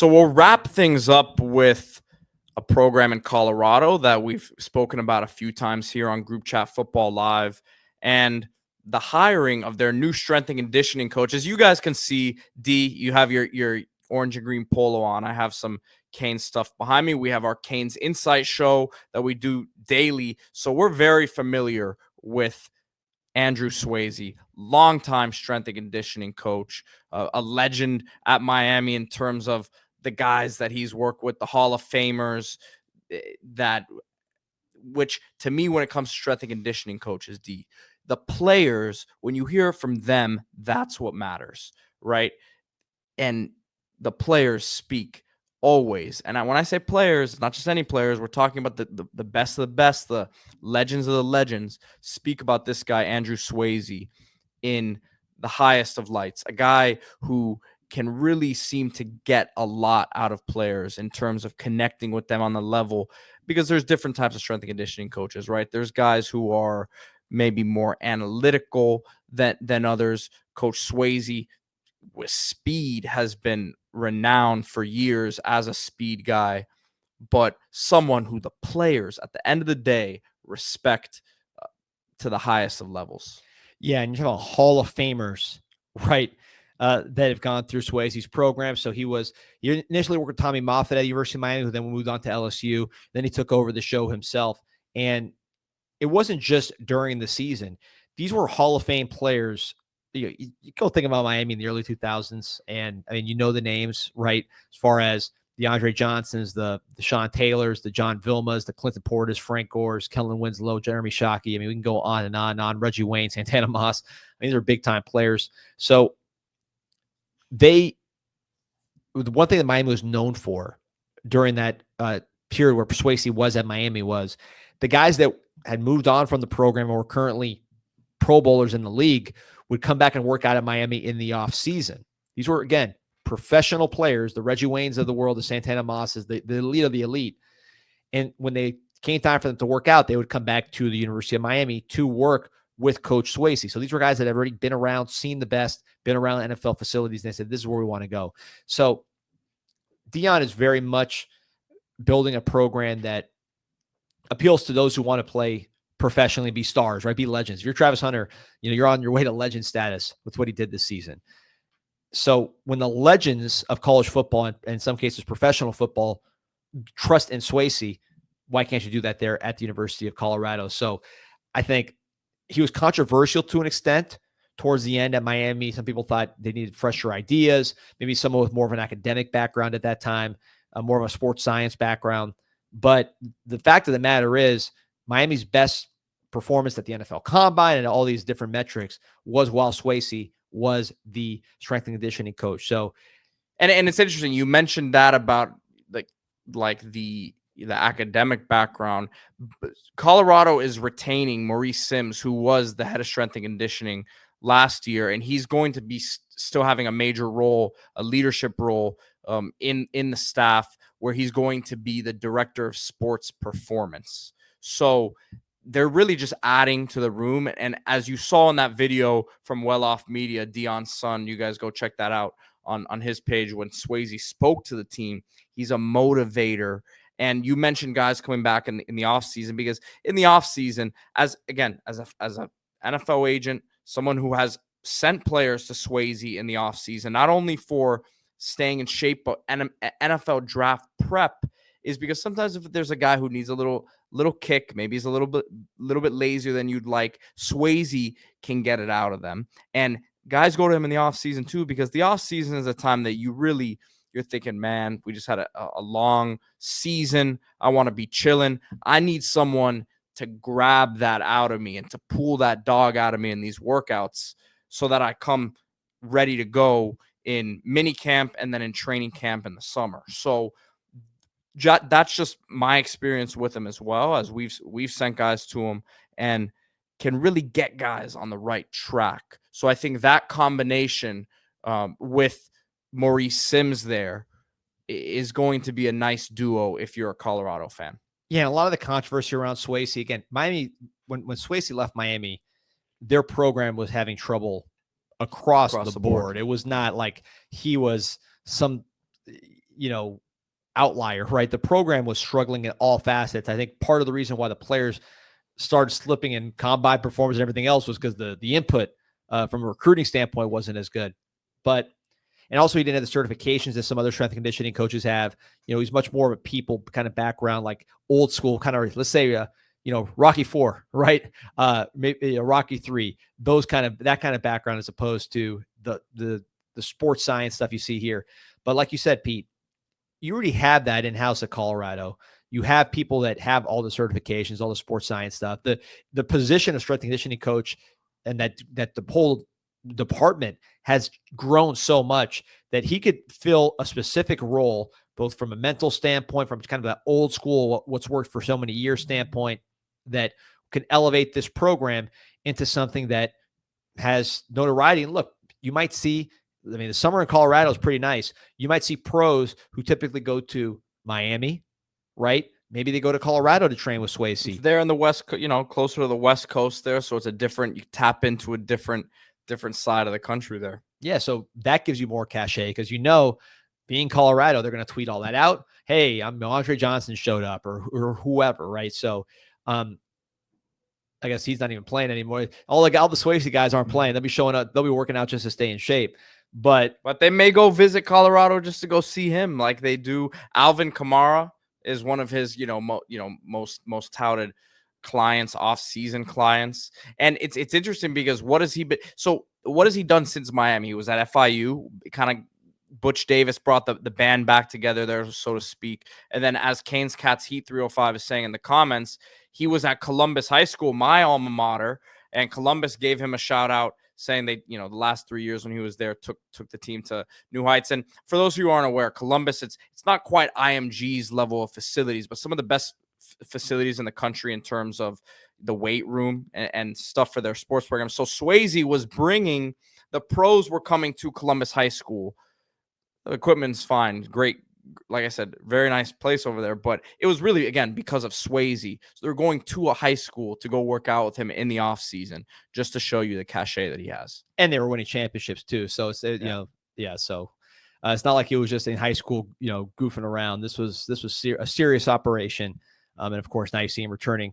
So we'll wrap things up with a program in Colorado that we've spoken about a few times here on Group Chat Football Live, and the hiring of their new strength and conditioning coach. As you guys can see, D, you have your orange and green polo on. I have some Canes stuff behind me. We have our Canes Insight show that we do daily. So we're very familiar with Andreu Swasey, longtime strength and conditioning coach, a legend at Miami in terms of the guys that he's worked with, the Hall of Famers, which to me, when it comes to strength and conditioning coaches, the players, when you hear from them, that's what matters, right? And the players speak always. And when I say players, not just any players, we're talking about the best of the best, the legends of the legends, speak about this guy, Andreu Swasey, in the highest of lights, a guy who can really seem to get a lot out of players in terms of connecting with them on the level, because there's different types of strength and conditioning coaches, right? There's guys who are maybe more analytical than others. Coach Swasey, with speed, has been renowned for years as a speed guy, but someone who the players at the end of the day respect to the highest of levels. Yeah, and you have a Hall of Famers, right, that have gone through Swasey's program. So he initially worked with Tommy Moffitt at University of Miami, who then moved on to LSU. Then he took over the show himself. And it wasn't just during the season. These were Hall of Fame players. You go think about Miami in the early 2000s, and I mean, you know the names, right? As far as the Andre Johnsons, the Sean Taylors, the John Vilmas, the Clinton Portis, Frank Gores, Kellen Winslow, Jeremy Shockey. I mean, we can go on and on and on. Reggie Wayne, Santana Moss. I mean, these are big-time players. So the one thing that Miami was known for during that period where Swasey was at Miami was the guys that had moved on from the program or were currently Pro Bowlers in the league would come back and work out at Miami in the offseason. These were, again, professional players, the Reggie Waynes of the world, the Santana Mosses, the elite of the elite. And when they came time for them to work out, they would come back to the University of Miami to work with Coach Swasey. So these were guys that had already been around, seen the best, been around NFL facilities, and they said, this is where we want to go. So Deion is very much building a program that appeals to those who want to play professionally, be stars, right? Be legends. If you're Travis Hunter, you're on your way to legend status with what he did this season. So when the legends of college football, and in some cases professional football, trust in Swasey, why can't you do that there at the University of Colorado? So I think he was controversial to an extent towards the end at Miami. Some people thought they needed fresher ideas, maybe someone with more of an academic background at that time, more of a sports science background. But the fact of the matter is, Miami's best performance at the NFL Combine and all these different metrics was while Swasey was the strength and conditioning coach. So, and it's interesting you mentioned that about like the academic background. Colorado is retaining Maurice Sims, who was the head of strength and conditioning last year, and he's going to be still having a major role, a leadership role in the staff, where he's going to be the director of sports performance. So they're really just adding to the room. And as you saw in that video from Well Off Media, Deion's son, you guys go check that out on his page, when Swasey spoke to the team, he's a motivator. And you mentioned guys coming back in the offseason, because in the offseason, as a NFL agent, someone who has sent players to Swasey in the offseason, not only for staying in shape, but NFL draft prep, is because sometimes if there's a guy who needs a little kick, maybe he's a little bit lazier than you'd like, Swasey can get it out of them. And guys go to him in the offseason too, because the offseason is a time that you're thinking, man, we just had a long season. I want to be chilling. I need someone to grab that out of me and to pull that dog out of me in these workouts so that I come ready to go in mini camp and then in training camp in the summer. So that's just my experience with him, as well as we've sent guys to him and can really get guys on the right track. So I think that combination with Maurice Sims there is going to be a nice duo if you're a Colorado fan. Yeah, a lot of the controversy around Swasey, again, Miami, when Swasey left Miami, their program was having trouble across the board. It was not like he was outlier, right? The program was struggling in all facets. I think part of the reason why the players started slipping in combine performance and everything else was because the input from a recruiting standpoint wasn't as good. And also he didn't have the certifications that some other strength and conditioning coaches have. He's much more of a people kind of background, like old school kind of, let's say, Rocky IV, right? Maybe Rocky III, that kind of background, as opposed to the sports science stuff you see here. But like you said, Pete, you already have that in-house at Colorado. You have people that have all the certifications, all the sports science stuff. The position of strength and conditioning coach, and that the whole department has grown so much that he could fill a specific role, both from a mental standpoint, from kind of that old school, what's worked for so many years standpoint, that can elevate this program into something that has notoriety. And look, you might see, the summer in Colorado is pretty nice. You might see pros who typically go to Miami, right? Maybe they go to Colorado to train with Swasey. They're in the West, closer to the West Coast there. So it's you tap into a different side of the country there. Yeah. So that gives you more cachet because, being Colorado, they're going to tweet all that out. Hey, Andre Johnson showed up or whoever, right? So, I guess he's not even playing anymore. All the Swasey guys aren't playing. They'll be showing up. They'll be working out just to stay in shape. But they may go visit Colorado just to go see him, like they do. Alvin Kamara is one of his, most touted clients, off-season clients. And it's interesting because what has he done since Miami? He was at FIU, kind of. Butch Davis brought the band back together there, so to speak. And then, as Canes Cats Heat 305 is saying in the comments, he was at Columbus High School, my alma mater, and Columbus gave him a shout out, saying they, the last 3 years when he was there, took the team to new heights. And for those of you who aren't aware, Columbus, it's not quite IMG's level of facilities, but some of the best facilities in the country in terms of the weight room and stuff for their sports program. So Swasey was bringing, the pros were coming to Columbus High School. The equipment's fine, great. Like I said, very nice place over there. But it was really, again, because of Swasey. So they're going to a high school to go work out with him in the off season, just to show you the cachet that he has. And they were winning championships too. So it's So it's not like he was just in high school, goofing around. This was a serious operation. And of course, now you see him returning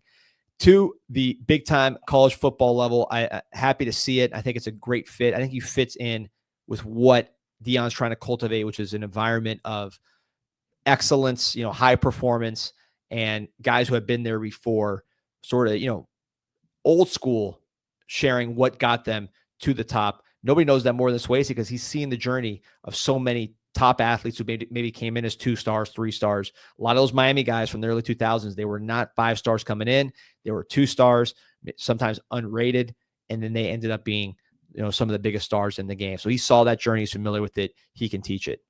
to the big time college football level. I happy to see it. I think it's a great fit. I think he fits in with what Deion's trying to cultivate, which is an environment of excellence, high performance, and guys who have been there before, sort of, old school, sharing what got them to the top. Nobody knows that more than Swasey because he's seen the journey of so many top athletes who maybe came in as 2 stars, 3 stars. A lot of those Miami guys from the early 2000s, they were not 5 stars coming in. They were 2 stars, sometimes unrated, and then they ended up being some of the biggest stars in the game. So he saw that journey. He's familiar with it. He can teach it.